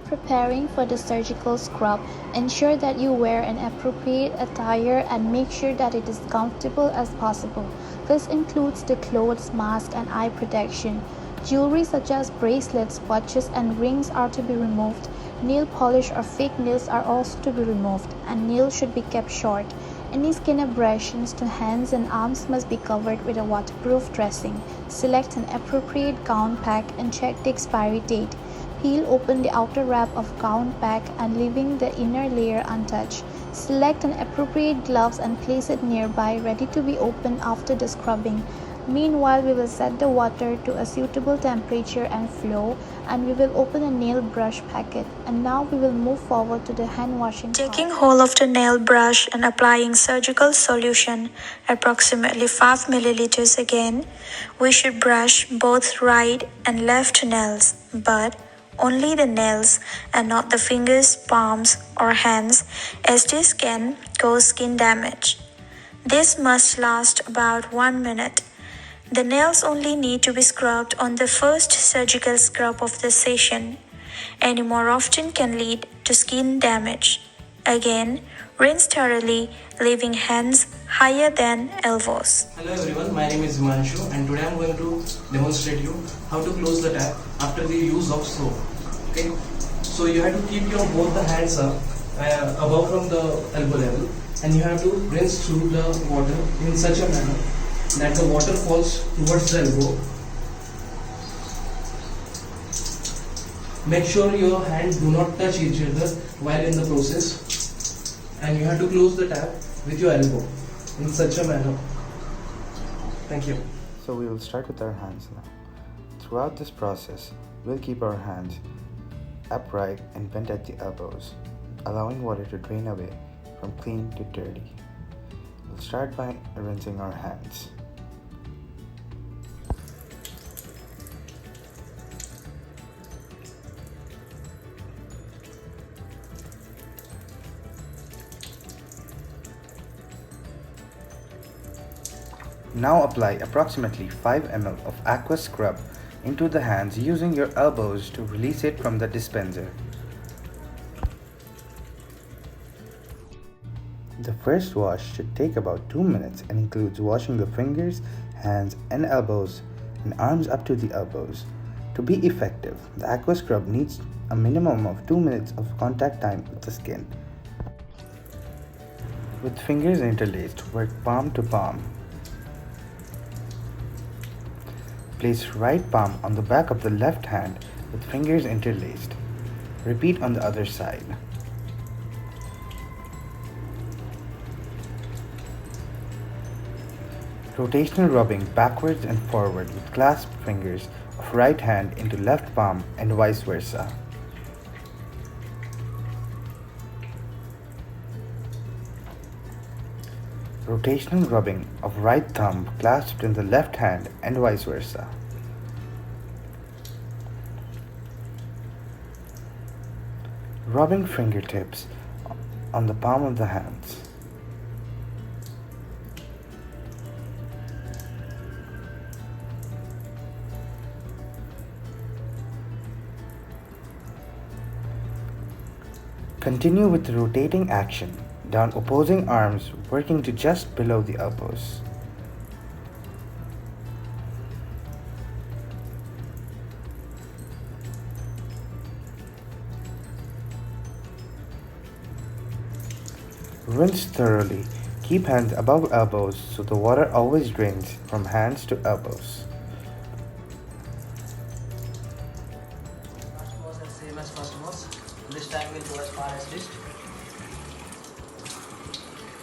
preparing for the surgical scrub, ensure that you wear an appropriate attire and make sure that it is comfortable as possible. This includes the clothes, mask, and eye protection. Jewelry such as bracelets, watches, and rings are to be removed. Nail polish or fake nails are also to be removed, and nails should be kept short. Any skin abrasions to hands and arms must be covered with a waterproof dressing. Select an appropriate gown pack and check the expiry date. Peel open the outer wrap of gown pack and leaving the inner layer untouched. Select an appropriate gloves and place it nearby, ready to be opened after the scrubbing. Meanwhile, we will set the water to a suitable temperature and flow, and we will open a nail brush packet. And now we will move forward to the hand washing part. Taking hold of the nail brush and applying surgical solution, approximately 5 milliliters again, we should brush both right and left nails, but only the nails and not the fingers, palms, or hands, as this can cause skin damage. This must last about 1 minute. The nails only need to be scrubbed on the first surgical scrub of the session. Any more often can lead to skin damage. Again, rinse thoroughly, leaving hands higher than elbows. Hello everyone, my name is Himanshu and today I am going to demonstrate you how to close the tap after the use of soap. Okay, so you have to keep your both the hands up above from the elbow level, and you have to rinse through the water in such a manner that the water falls towards the elbow. Make sure your hands do not touch each other while in the process, and you have to close the tap with your elbow in such a manner. Thank you. So we will start with our hands now. Throughout this process, we'll keep our hands upright and bent at the elbows, allowing water to drain away from clean to dirty. We'll start by rinsing our hands. Now apply approximately 5 ml of aqua scrub into the hands using your elbows to release it from the dispenser. The first wash should take about 2 minutes and includes washing the fingers, hands and elbows and arms up to the elbows. To be effective, the aqua scrub needs a minimum of 2 minutes of contact time with the skin. With fingers interlaced, work palm to palm. Place right palm on the back of the left hand with fingers interlaced. Repeat on the other side. Rotational rubbing backwards and forward with clasped fingers of right hand into left palm and vice versa. Rotational rubbing of right thumb clasped in the left hand and vice versa. Rubbing fingertips on the palm of the hands. Continue with the rotating action down opposing arms, working to just below the elbows. Rinse thoroughly. Keep hands above elbows so the water always drains from hands to elbows. Last was the same as first was. This time we'll go as far as wrist.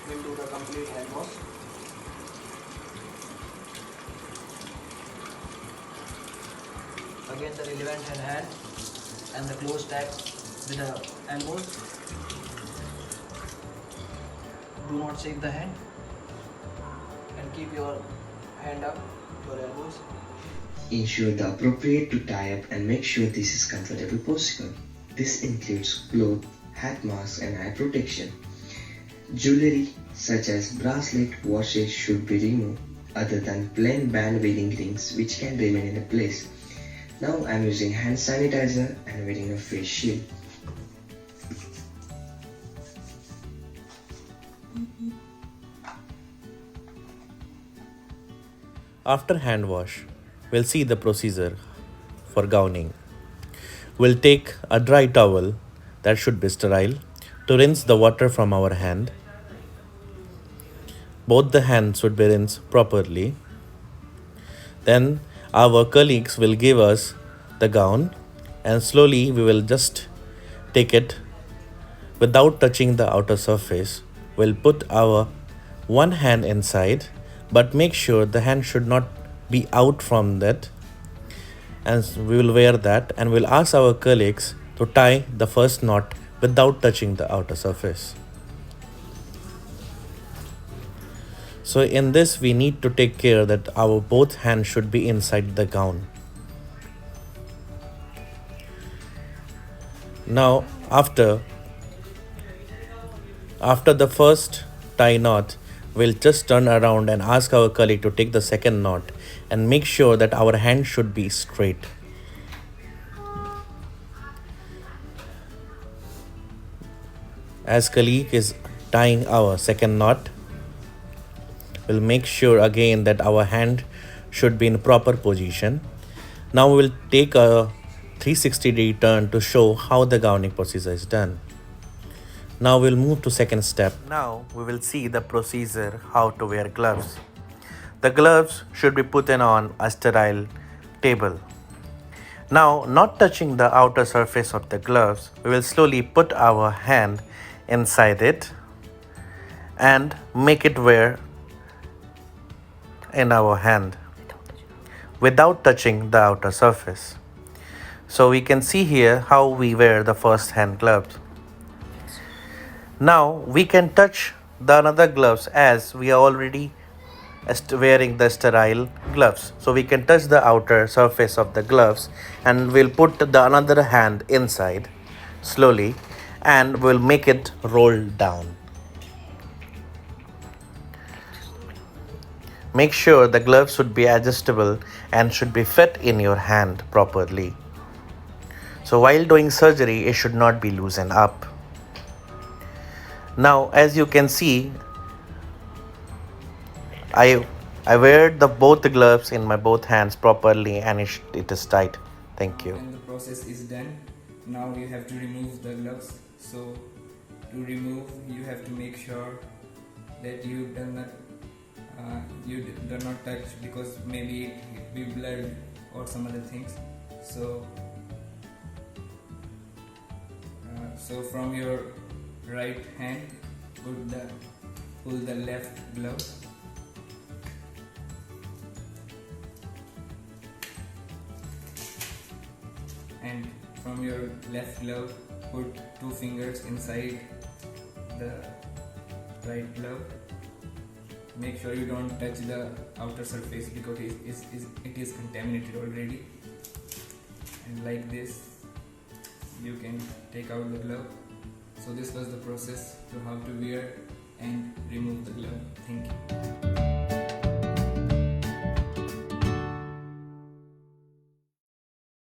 We'll do the complete hand wash. Again the relevant hand and the close tap with the elbows. Do not shake the hand and keep your hand up, your elbows. Ensure the appropriate to tie up and make sure this is comfortable possible. This includes cloth, hat mask and eye protection. Jewelry such as bracelet, watches should be removed other than plain band wearing rings which can remain in a place. Now I am using hand sanitizer and wearing a face shield. After hand wash, we'll see the procedure for gowning. We'll take a dry towel that should be sterile to rinse the water from our hand. Both the hands should be rinsed properly. Then our colleagues will give us the gown and slowly we will just take it without touching the outer surface. We'll put our one hand inside, but make sure the hand should not be out from that, and we will wear that and we'll ask our colleagues to tie the first knot without touching the outer surface. So in this we need to take care that our both hands should be inside the gown. Now after the first tie knot, we'll just turn around and ask our colleague to take the second knot and make sure that our hand should be straight. As colleague is tying our second knot, we'll make sure again that our hand should be in proper position. Now we'll take a 360-degree turn to show how the gowning procedure is done. Now we'll move to second step. Now we will see the procedure how to wear gloves. The gloves should be put in on a sterile table. Now, not touching the outer surface of the gloves, we will slowly put our hand inside it and make it wear in our hand without touching the outer surface. So we can see here how we wear the first hand gloves. Now we can touch the another gloves as we are already wearing the sterile gloves. So we can touch the outer surface of the gloves and we'll put the another hand inside slowly and we'll make it roll down. Make sure the gloves should be adjustable and should be fit in your hand properly. So while doing surgery, it should not be loosened up. Now, as you can see, I wear both the gloves in my both hands properly and it is tight. Thank you. When the process is done, now you have to remove the gloves. So to remove, you have to make sure that you do not touch, because maybe it be blood or some other things. So from your right hand, pull the left glove, and from your left glove put 2 fingers inside the right glove. Make sure you don't touch the outer surface because it is contaminated already, and like this you can take out the glove. So this was the process to how to wear and remove the glove. Thank you.